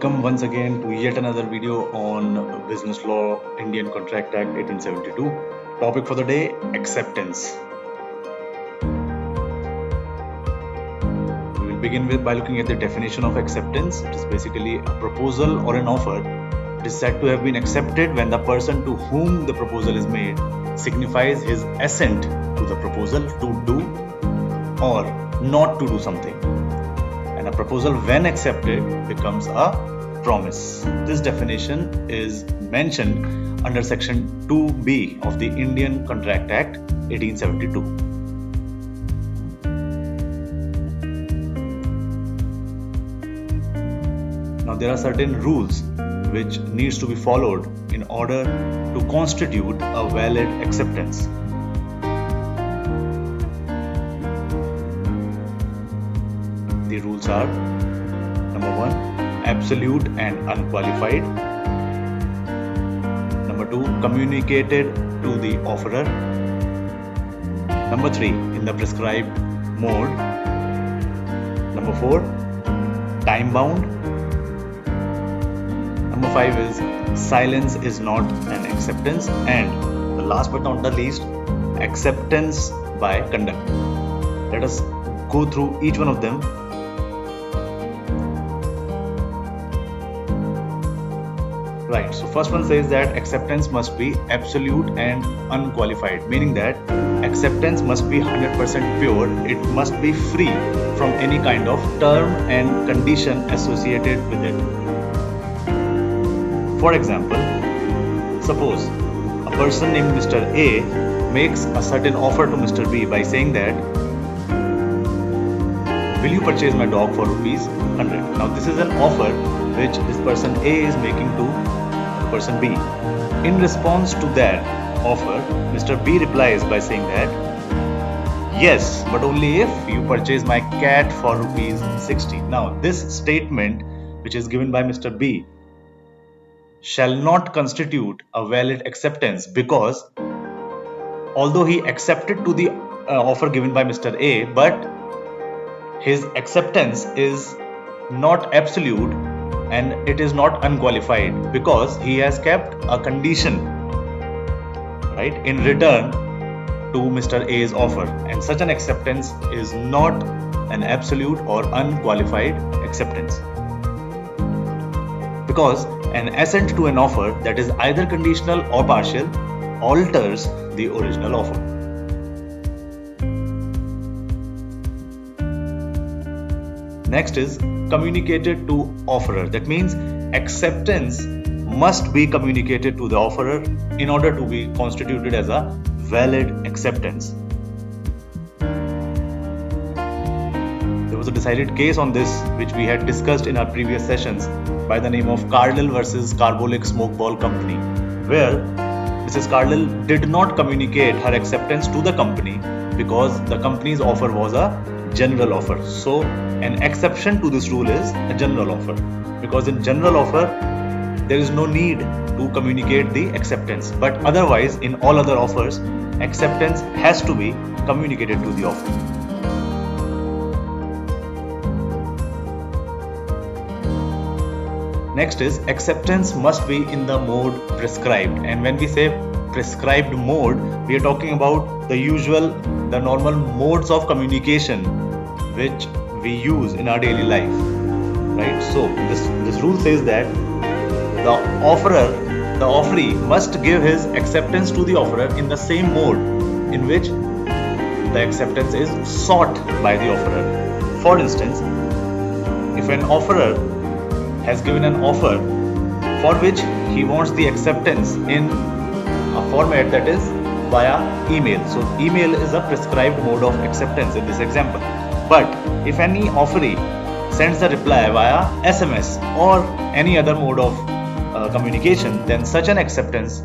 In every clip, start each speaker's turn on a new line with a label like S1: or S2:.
S1: Welcome once again to yet another video on Business Law, Indian Contract Act 1872. Topic for the day, acceptance. We will begin by looking at the definition of acceptance. It is basically a proposal or an offer. It is said to have been accepted when the person to whom the proposal is made signifies his assent to the proposal to do or not to do something. And a proposal, when accepted, becomes a promise. This definition is mentioned under Section 2B of the Indian Contract Act 1872. Now, there are certain rules which needs to be followed in order to constitute a valid acceptance. The rules are: number 1, absolute and unqualified. Number 2, communicated to the offerer. Number 3, in the prescribed mode. Number 4, time bound. Number 5 is silence is not an acceptance. And the last but not the least, acceptance by conduct. Let us go through each one of them. Right, so first one says that acceptance must be absolute and unqualified, meaning that acceptance must be 100% pure. It must be free from any kind of term and condition associated with it. For example, suppose a person named Mr. A makes a certain offer to Mr. B by saying that, will you purchase my dog for rupees 100? Now this is an offer which this person A is making to person B. In response to that offer, Mr. B replies by saying that, yes, but only if you purchase my cat for rupees 60. Now this statement, which is given by Mr. B, shall not constitute a valid acceptance, because although he accepted to the offer given by Mr. A, but his acceptance is not absolute and it is not unqualified, because he has kept a condition, right, in return to Mr. A's offer, and such an acceptance is not an absolute or unqualified acceptance, because an assent to an offer that is either conditional or partial alters the original offer. Next is communicated to offerer. That means acceptance must be communicated to the offerer in order to be constituted as a valid acceptance. There was a decided case on this which we had discussed in our previous sessions by the name of Cardinal versus Carbolic Smokeball Company, where Mrs. Cardinal did not communicate her acceptance to the company because the company's offer was a general offer. So an exception to this rule is a general offer, because in general offer there is no need to communicate the acceptance, but otherwise in all other offers acceptance has to be communicated to the offer. Next is acceptance must be in the mode prescribed, and when we say prescribed mode, we are talking about the normal modes of communication which we use in our daily life, right? So this rule says that the offeree must give his acceptance to the offerer in the same mode in which the acceptance is sought by the offerer. For instance, if an offerer has given an offer for which he wants the acceptance in a format that is via email, so email is a prescribed mode of acceptance in this example. But if any offeree sends a reply via SMS or any other mode of communication, then such an acceptance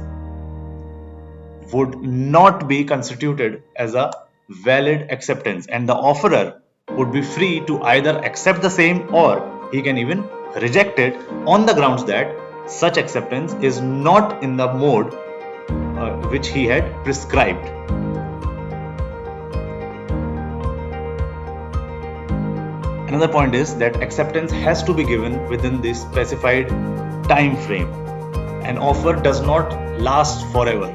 S1: would not be constituted as a valid acceptance, and the offerer would be free to either accept the same or he can even reject it on the grounds that such acceptance is not in the mode which he had prescribed. Another point is that acceptance has to be given within the specified time frame. An offer does not last forever.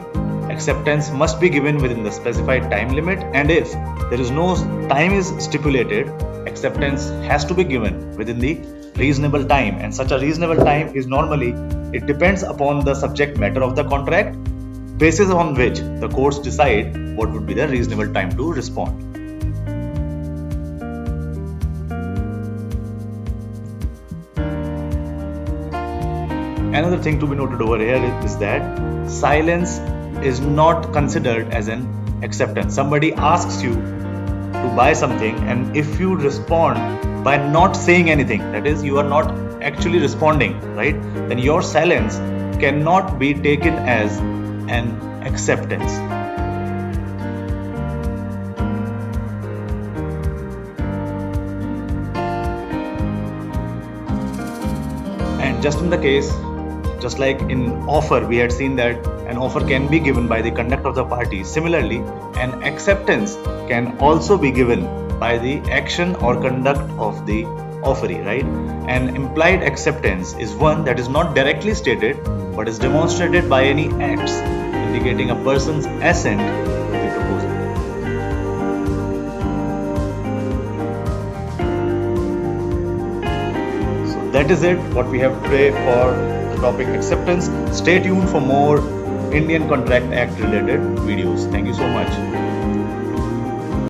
S1: Acceptance must be given within the specified time limit, and if there is no time is stipulated, acceptance has to be given within the reasonable time. And such a reasonable time is normally, it depends upon the subject matter of the contract, basis on which the courts decide what would be the reasonable time to respond. Another thing to be noted over here is that silence is not considered as an acceptance. Somebody asks you to buy something, and if you respond by not saying anything, that is, you are not actually responding, right? Then your silence cannot be taken as an acceptance. And just like in offer, we had seen that an offer can be given by the conduct of the party. Similarly, an acceptance can also be given by the action or conduct of the offeree, right? An implied acceptance is one that is not directly stated but is demonstrated by any acts indicating a person's assent to the proposal. So that is it, what we have today for the topic acceptance. Stay tuned for more Indian Contract Act related videos. Thank you so much.